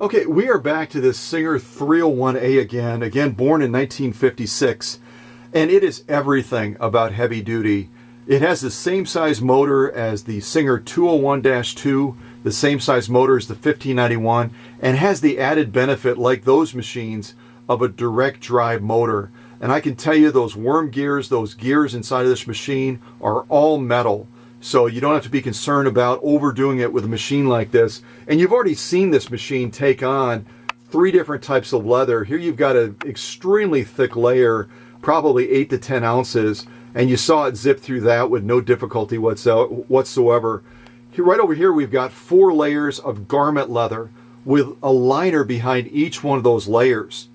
Okay, we are back to this Singer 301A again born in 1956, and it is everything about heavy duty. It has the same size motor as the Singer 201-2, the same size motor as the 1591, and has the added benefit, like those machines, of a direct drive motor. And I can tell you those worm gears, those gears inside of this machine are all metal. So you don't have to be concerned about overdoing it with a machine like this. And you've already seen this machine take on 3 different types of leather. Here you've got an extremely thick layer, probably 8 to 10 ounces, and you saw it zip through that with no difficulty whatsoever. Right over here we've got 4 layers of garment leather with a liner behind each one of those layers.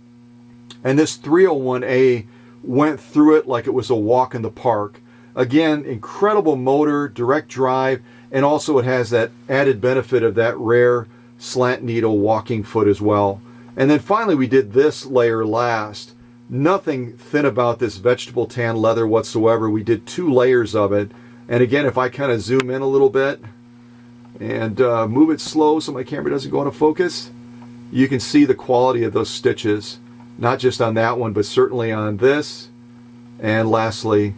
And this 301A went through it like it was a walk in the park. Again, incredible motor, direct drive, and also it has that added benefit of that rare slant needle walking foot as well. And then finally we did this layer last. Nothing thin about this vegetable tan leather whatsoever. We did 2 layers of it. And again, if I kind of zoom in a little bit and move it slow so my camera doesn't go out of focus, you can see the quality of those stitches. Not just on that one, but certainly on this, and lastly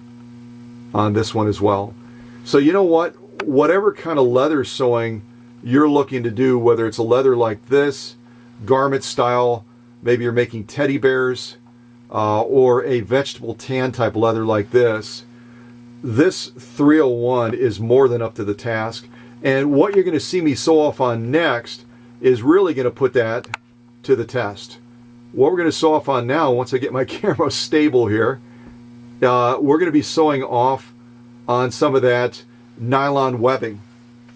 on this one as well. So you know what? Whatever kind of leather sewing you're looking to do, whether it's a leather like this, garment style, maybe you're making teddy bears, or a vegetable tan type leather like this 301 is more than up to the task. And what you're going to see me sew off on next is really going to put that to the test. What we're going to sew off on now, once I get my camera stable here, we're going to be sewing off on some of that nylon webbing.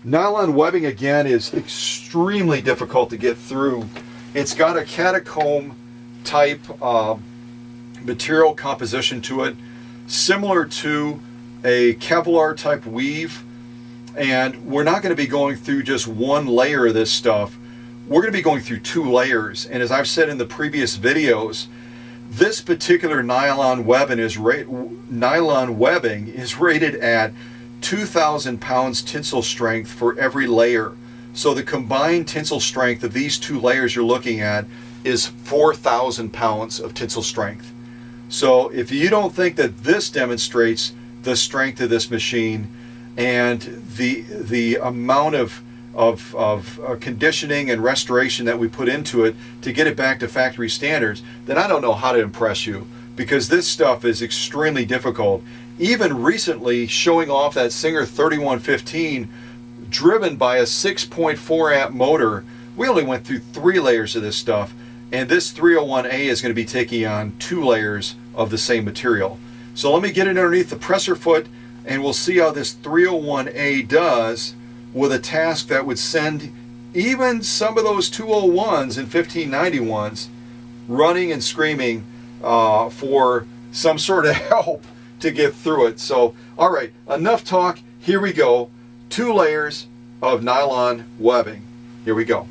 Nylon webbing, again, is extremely difficult to get through. It's got a catacomb type material composition to it, similar to a Kevlar type weave. And we're not going to be going through just one layer of this stuff. We're going to be going through 2 layers. And as I've said in the previous videos, this particular nylon webbing is rated at 2,000 pounds tensile strength for every layer. So the combined tensile strength of these 2 layers you're looking at is 4,000 pounds of tensile strength. So if you don't think that this demonstrates the strength of this machine and the amount of conditioning and restoration that we put into it to get it back to factory standards, then I don't know how to impress you, because this stuff is extremely difficult. Even recently, showing off that Singer 3115 driven by a 6.4 amp motor, we only went through 3 layers of this stuff, and this 301A is going to be taking on 2 layers of the same material. So let me get it underneath the presser foot, and we'll see how this 301A does with a task that would send even some of those 201s and 1591s running and screaming for some sort of help to get through it. So, all right, enough talk. Here we go. 2 layers of nylon webbing. Here we go.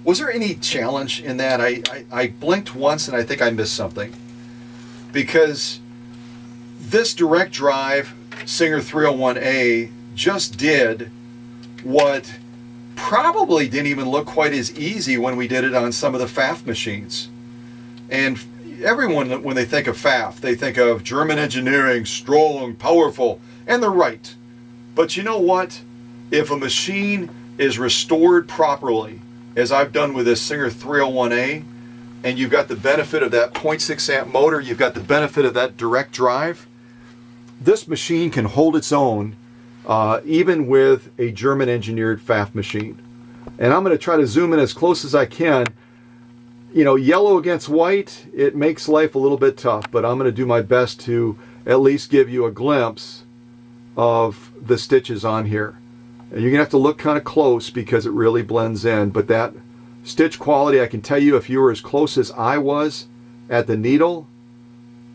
Was there any challenge in that? I blinked once and I think I missed something, because this direct drive Singer 301A just did what probably didn't even look quite as easy when we did it on some of the FAF machines. And everyone, when they think of FAF, they think of German engineering, strong, powerful, and they're right. But you know what? If a machine is restored properly, as I've done with this Singer 301A, and you've got the benefit of that 0.6 amp motor, you've got the benefit of that direct drive, this machine can hold its own even with a German engineered FAF machine. And I'm going to try to zoom in as close as I can. You know, yellow against white, it makes life a little bit tough, but I'm going to do my best to at least give you a glimpse of the stitches on here. And you're going to have to look kind of close because it really blends in, but that stitch quality, I can tell you, if you were as close as I was at the needle,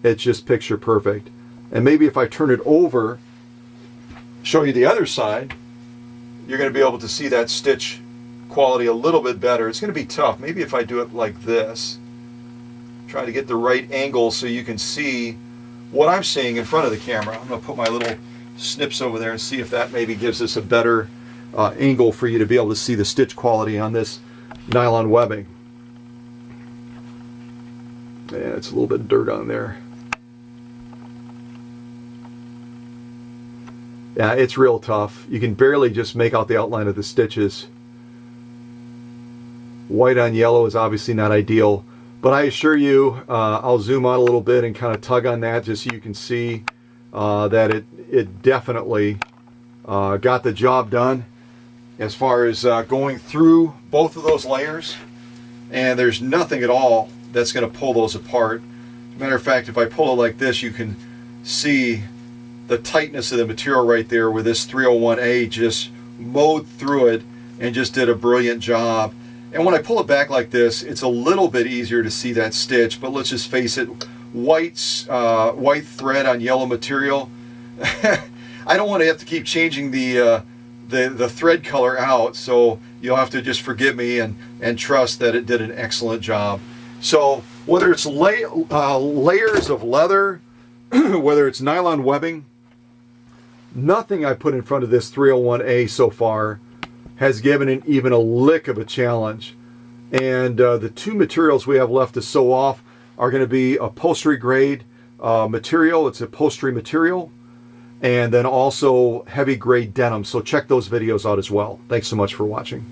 it's just picture perfect. And maybe if I turn it over, show you the other side, you're going to be able to see that stitch quality a little bit better. It's going to be tough. Maybe if I do it like this, try to get the right angle so you can see what I'm seeing in front of the camera. I'm going to put my little snips over there and see if that maybe gives us a better angle for you to be able to see the stitch quality on this nylon webbing. Yeah, it's a little bit of dirt on there. Yeah, it's real tough. You can barely just make out the outline of the stitches. White on yellow is obviously not ideal, but I assure you, I'll zoom out a little bit and kind of tug on that just so you can see that it definitely got the job done as far as going through both of those layers, and there's nothing at all that's going to pull those apart. As a matter of fact, if I pull it like this, you can see the tightness of the material right there, where this 301A just mowed through it and just did a brilliant job. And when I pull it back like this, it's a little bit easier to see that stitch, but let's just face it, white thread on yellow material. I don't want to have to keep changing the thread color out, so you'll have to just forgive me and trust that it did an excellent job. So whether it's layers of leather, whether it's nylon webbing, nothing I put in front of this 301A so far has given it even a lick of a challenge. And the two materials we have left to sew off are going to be upholstery grade material. It's upholstery material, and then also heavy grade denim. So check those videos out as well. Thanks so much for watching.